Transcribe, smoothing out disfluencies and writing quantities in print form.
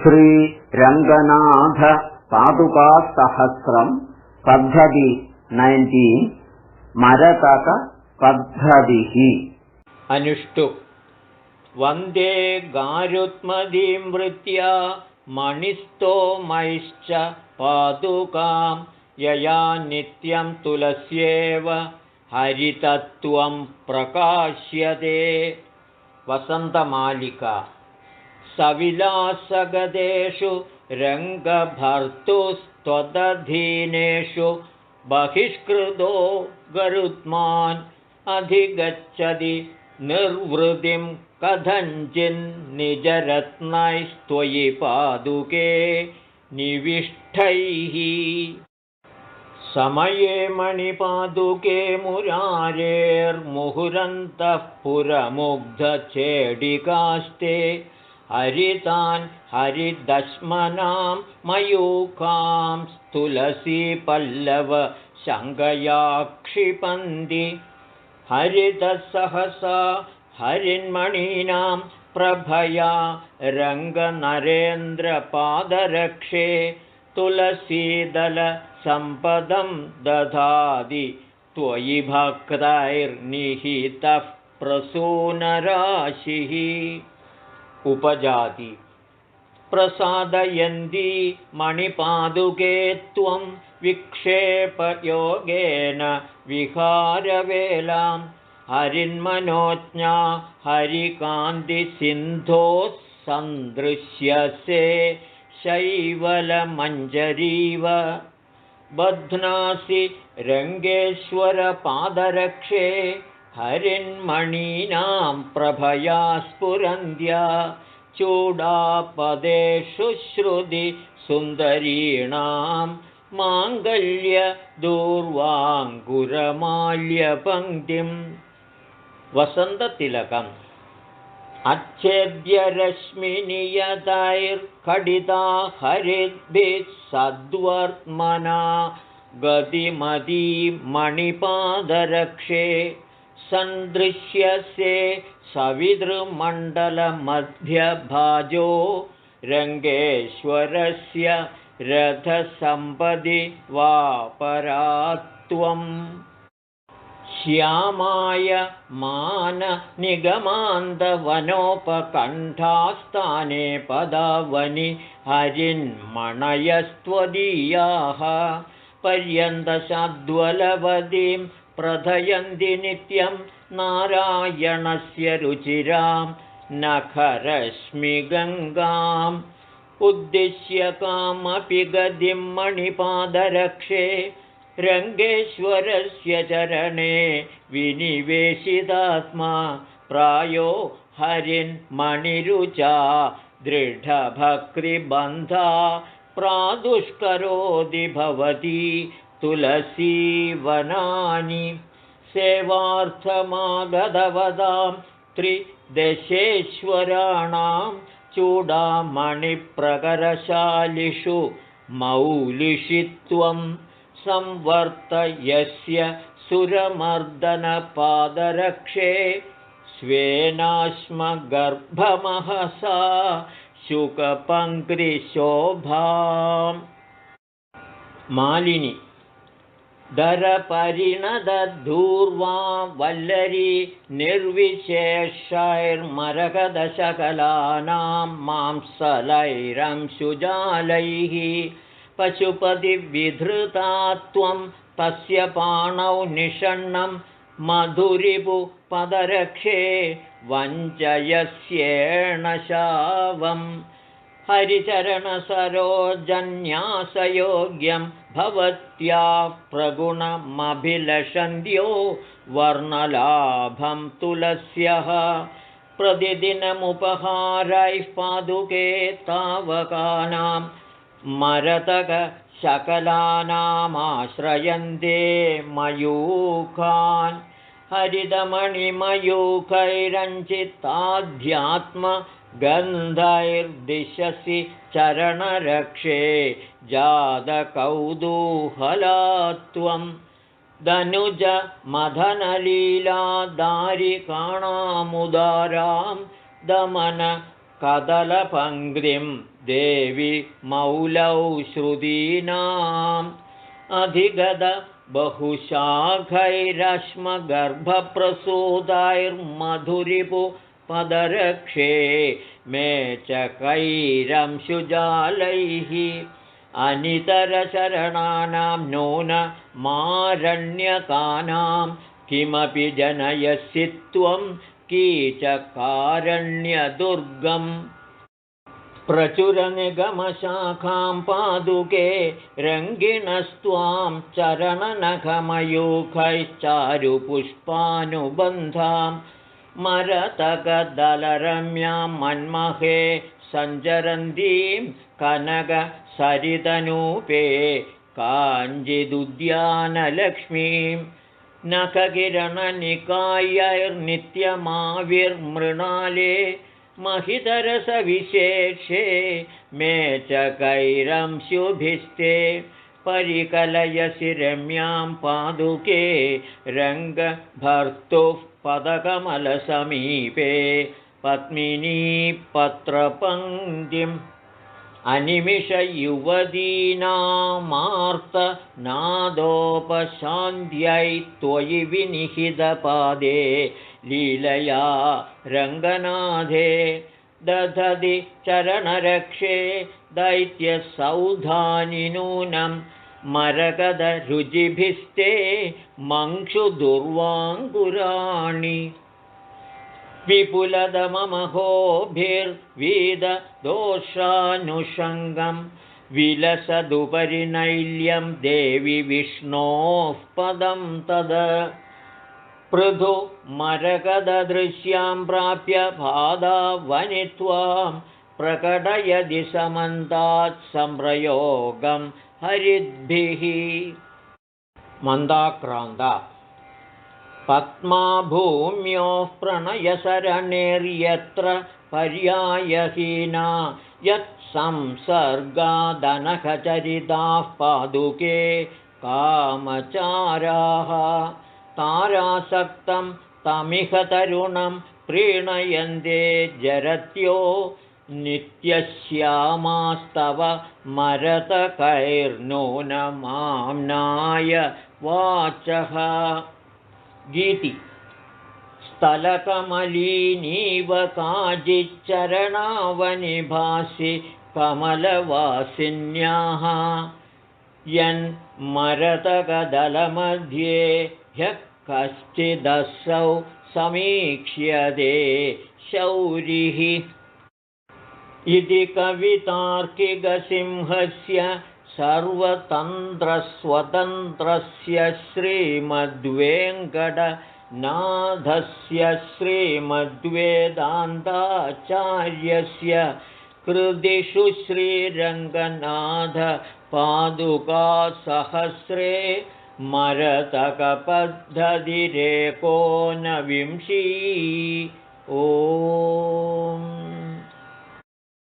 श्रीरङ्गनाथ पादुकासहस्रम् पद्धति 19 मरतक पद्धतिः। अनुष्टु वन्दे गारुत्मदीं वृत्या मणिस्तोमैश्च पादुकां यया नित्यं तुलस्येव हरितत्वं प्रकाश्यते। वसन्तमालिका सविलासगदेषु रङ्गभर्तुस्त्वदधीनेषु बहिष्कृतो गरुत्मान् अधिगच्छति निर्वृतिं कथञ्चिन्निजरत्नैस्त्वयि पादुके निविष्टैः। समये मणिपादुके मुरारेर्मुहुरन्तः पुरमुग्धचेडिकास्ते हरितान् हरिदश्मनां मयूखां तुलसीपल्लव शङ्कया क्षिपन्ति। हरितसहसा हरिन्मणीनां प्रभया रङ्गनरेन्द्रपादरक्षे तुलसीदलसम्पदं दधाति त्वयि भक्तैर्निहितः प्रसूनराशिः। उपजाति प्रसादयन्ती मणिपादुके त्वं विक्षेपयोगेन विहारवेलां हरिन्मनोज्ञा हरिकान्तिसिन्धोः सन्दृश्यसे शैवलमञ्जरीव। बध्नासि रङ्गेश्वरपादरक्षे हरिन्मणीनां प्रभया स्फुरन्त्या चूडापदेषु श्रुतिसुन्दरीणां माङ्गल्यदूर्वाङ्कुरमाल्यपङ्क्तिम्। वसन्ततिलकम् अच्छेद्यरश्मिनियतैर्खडिता हरिद्भिः सद्वर्त्मना गतिमती मणिपादरक्षे सन्दृश्यसे सवितृमण्डलमध्यभाजो रङ्गेश्वरस्य रथसम्पदि वा परात्वम्। श्यामाय माननिगमान्तवनोपकण्ठास्थाने पदावनि हरिन्मणयस्त्वदीयाः पर्यन्तशाद्वलवतीं प्रथयन्ति नित्यं नारायणस्य रुचिरां नखरश्मिगङ्गाम्। उद्दिश्य कामपि गतिं मणिपादरक्षे रङ्गेश्वरस्य चरणे विनिवेशितात्मा प्रायो हरिन्मणिरुचा दृढभक्तिबन्धा प्रादुष्करोति भवती तुलसीवनानि। सेवार्थमागतवदां त्रिदशेश्वराणां चूडामणिप्रकरशालिषु मौलिषित्वं संवर्तयस्य सुरमर्दनपादरक्षे स्वेनाश्मगर्भमहसा शुकपङ्क्तिशोभाम्। मालिनी दरपरिणदधूर्वा वल्लरी निर्विशेषैर्मरकदशकलानां मांसलैरंशुजालैः पशुपतिविधृता त्वं तस्य पाणौ निषण्णं मधुरिपुपदरक्षे वञ्चयस्येण शावम्। हरिचरणसरोजन्यासयोग्यं भवत्या प्रगुणमभिलषन्त्यो वर्णलाभं तुलस्यः। प्रतिदिनमुपहारैः पादुके तावकानां मरतकशकलानामाश्रयन्ते मयूखान्। हरितमणिमयूखैरञ्चिताध्यात्मगन्धैर्दिशसि चरणरक्षे जातकौतूहलात्वं। धनुज मदनलीलादारिकाणामुदारां दमन कदलपङ्क्तिं देवि मौलौ श्रुतीनाम् अधिगत बहुशाखैरश्मगर्भप्रसूदैर्मधुरिपु पदरक्षे मेचकैरंशुजालैः अनितरशरणानां नूनमारण्यकानां किमपि जनयसि त्वं कीचकारण्यदुर्गम् प्रचुरनिगमशाखां पादुके रङ्गिणस्त्वां चरणनखमयूखैश्चारुपुष्पानुबन्धां मरतकदलरम्यां मन्महे सञ्चरन्तीं कनकसरितनूपे काञ्चिदुद्यानलक्ष्मीं नखकिरणनिकायैर्नित्यमाविर्मृणाले महितरसविशेषे मेचकैरंशुभिस्ते परिकलयसि रम्यां पादुके रङ्गभर्तुः पदकमलसमीपे पद्मिनीपत्रपङ्क्तिम् अनिमिषयुवतीनामार्तनादोपशान्त्यै त्वयि विनिहितपादे लीलया रङ्गनाथे दधति चरणरक्षे दैत्यसौधानि नूनं मरकदरुचिभिस्ते मङ्क्षुदुर्वाङ्कुराणि विपुलदममहोभिर्वीददोषानुषङ्गं विलसदुपरिनैल्यं देवि विष्णोः पदं तद पृथु मरकददृश्यां प्राप्य पादावनित्वां प्रकटयदि समन्तात् संप्रयोगं हरिद्भिः मन्दाक्रान्ता पद्माभूम्योः प्रणयसरणिर्यत्र पर्यायहीना यत्संसर्गादनखचरिताः पादुके कामचाराः तारासक्तं तमिह तरुणं प्रीणयन्ते जरत्यो नित्यश्यामास्तव मरतकैर्नूनमाम्नाय वाचः गीति स्थलकमलीनीव काचिच्चरणावनिभासि कमलवासिन्याः यन्मरतकदलमध्ये ह्यः कश्चिदसौ समीक्ष्यते शौरिः इति कवितार्किकसिंहस्य सर्वतन्त्रस्वतन्त्रस्य श्रीमद्वेङ्कटनाथस्य श्रीमद्वेदान्ताचार्यस्य कृतिषु श्रीरङ्गनाथपादुकासहस्रे मरतकपद्धतिरेकोनविंशी। ॐ